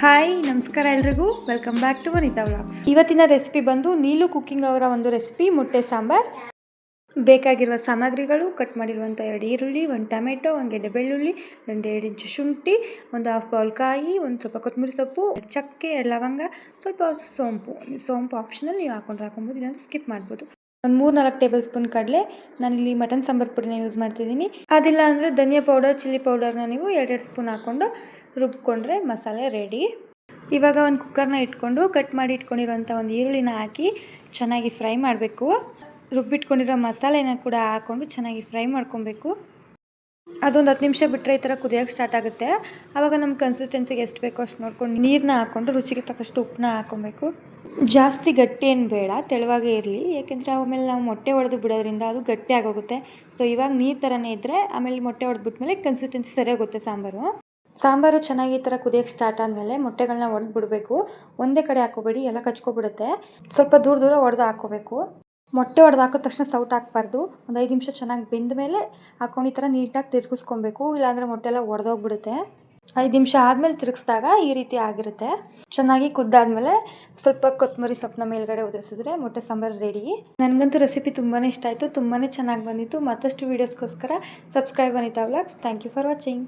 Hi ನಮಸ್ಕಾರ ಎಲ್ರಿಗೂ welcome back to Vanitha vlogs. ಇವತ್ತಿನ ರೆಸಿಪಿ ಬಂದು ನೀಲು ಕುಕ್ಕಿಂಗ್ ಅವರ ಒಂದು ರೆಸಿಪಿ ಮೊಟ್ಟೆ ಸಾಂಬಾರ್. ಬೇಕಾಗಿರುವ ಸಾಮಗ್ರಿಗಳು: ಕಟ್ ಮಾಡಿರುವಂಥ 2 ಈರುಳ್ಳಿ, 1 ಟೊಮೆಟೊ, 1 ಗೆಡ್ಡೆ ಬೆಳ್ಳುಳ್ಳಿ, 1 ಇಂಚು ಶುಂಠಿ, ಒಂದು ಹಾಫ್ ಬೌಲ್ ಕಾಯಿ, ಒಂದು ಸ್ವಲ್ಪ ಕೊತ್ತಂಬರಿ ಸೊಪ್ಪು, ಚಕ್ಕೆ, 2 ಲವಂಗ, ಸ್ವಲ್ಪ ಸೋಂಪು ಆಪ್ಷನಲ್, ನೀವು ಹಾಕ್ಬೋದು, ಇಲ್ಲಾಂದ್ರೆ ಸ್ಕಿಪ್ ಮಾಡ್ಬೋದು. ಒಂದು 3-4 ಟೇಬಲ್ ಸ್ಪೂನ್ ಕಡಲೆ. ನಾನಿಲ್ಲಿ ಮಟನ್ ಸಾಂಬಾರ್ ಪುಡಿನ ಯೂಸ್ ಮಾಡ್ತಿದ್ದೀನಿ. ಅದಿಲ್ಲ ಅಂದರೆ ಧನಿಯಾ ಪೌಡರ್, ಚಿಲ್ಲಿ ಪೌಡರ್ನ ನೀವು 2 ಸ್ಪೂನ್ ಹಾಕ್ಕೊಂಡು ರುಬ್ಕೊಂಡ್ರೆ ಮಸಾಲೆ ರೆಡಿ. ಇವಾಗ ಒಂದು ಕುಕ್ಕರ್ನ ಇಟ್ಕೊಂಡು ಕಟ್ ಮಾಡಿ ಇಟ್ಕೊಂಡಿರೋಂಥ ಒಂದು ಈರುಳ್ಳಿನ ಹಾಕಿ ಚೆನ್ನಾಗಿ ಫ್ರೈ ಮಾಡಬೇಕು. ರುಬ್ಬಿಟ್ಕೊಂಡಿರೋ ಮಸಾಲೆನ ಕೂಡ ಹಾಕ್ಕೊಂಡು ಚೆನ್ನಾಗಿ ಫ್ರೈ ಮಾಡ್ಕೊಬೇಕು. ಅದೊಂದು 10 ನಿಮಿಷ ಬಿಟ್ಟರೆ ಈ ಥರ ಕುದಿಯೋಕ್ಕೆ ಸ್ಟಾರ್ಟ್ ಆಗುತ್ತೆ. ಆವಾಗ ನಮ್ಮ ಕನ್ಸಿಸ್ಟೆನ್ಸಿಗೆ ಎಷ್ಟು ಬೇಕೋ ಅಷ್ಟು ನೋಡ್ಕೊಂಡು ನೀರನ್ನ ಹಾಕ್ಕೊಂಡು ರುಚಿಗೆ ತಕ್ಕಷ್ಟು ಉಪ್ಪನ್ನ ಹಾಕ್ಕೊಬೇಕು. ಜಾಸ್ತಿ ಗಟ್ಟಿ ಏನು ಬೇಡ, ತೆಳುವಾಗೇ ಇರಲಿ, ಏಕೆಂದರೆ ಆಮೇಲೆ ನಾವು ಮೊಟ್ಟೆ ಹೊಡೆದು ಬಿಡೋದ್ರಿಂದ ಅದು ಗಟ್ಟಿ ಆಗೋಗುತ್ತೆ. ಸೊ ಇವಾಗ ನೀರು ಥರನೇ ಇದ್ದರೆ ಆಮೇಲೆ ಮೊಟ್ಟೆ ಹೊಡೆದ್ಬಿಟ್ಮೇಲೆ ಕನ್ಸಿಸ್ಟೆನ್ಸಿ ಸರಿಯಾಗುತ್ತೆ ಸಾಂಬಾರು ಚೆನ್ನಾಗಿ ಈ ಥರ ಕುದಿಯೋಕ್ಕೆ ಸ್ಟಾರ್ಟ್ ಆದಮೇಲೆ ಮೊಟ್ಟೆಗಳನ್ನ ಒಡೆದು ಬಿಡಬೇಕು. ಒಂದೇ ಕಡೆ ಹಾಕೋಬೇಡಿ, ಎಲ್ಲ ಕಚ್ಕೊಬಿಡುತ್ತೆ. ಸ್ವಲ್ಪ ದೂರ ಒಡೆದು ಹಾಕ್ಕೋಬೇಕು. ಮೊಟ್ಟೆ ಹೊಡೆದು ಹಾಕಿದ ತಕ್ಷಣ ಸೌಟ್ ಹಾಕಬಾರ್ದು. ಒಂದು 5 ನಿಮಿಷ ಚೆನ್ನಾಗಿ ಬೆಂದ ಮೇಲೆ ಹಾಕೊಂಡು ಈ ಥರ ನೀಟಾಗಿ ತಿರುಗಿಸ್ಕೊಬೇಕು, ಇಲ್ಲಾಂದರೆ ಮೊಟ್ಟೆ ಎಲ್ಲ ಒಡೆದೋಗ್ಬಿಡುತ್ತೆ. 5 ನಿಮಿಷ ಆದಮೇಲೆ ತಿರುಗಿಸಿದಾಗ ಈ ರೀತಿ ಆಗಿರುತ್ತೆ. ಚೆನ್ನಾಗಿ ಕುದ್ದಾದ್ಮೇಲೆ ಸ್ವಲ್ಪ ಕೊತ್ತಂಬರಿ ಸೊಪ್ಪನ್ನ ಮೇಲ್ಗಡೆ ಉದುರಿಸಿದ್ರೆ ಮೊಟ್ಟೆ ಸಾಂಬಾರು ರೆಡಿ. ನನಗಂತೂ ರೆಸಿಪಿ ತುಂಬಾ ಇಷ್ಟ ಆಯಿತು, ತುಂಬಾ ಚೆನ್ನಾಗಿ ಬಂದಿತ್ತು. ಮತ್ತಷ್ಟು ವೀಡಿಯೋಸ್ಗೋಸ್ಕರ subscribe Vanitha vlogs. Thank you for watching.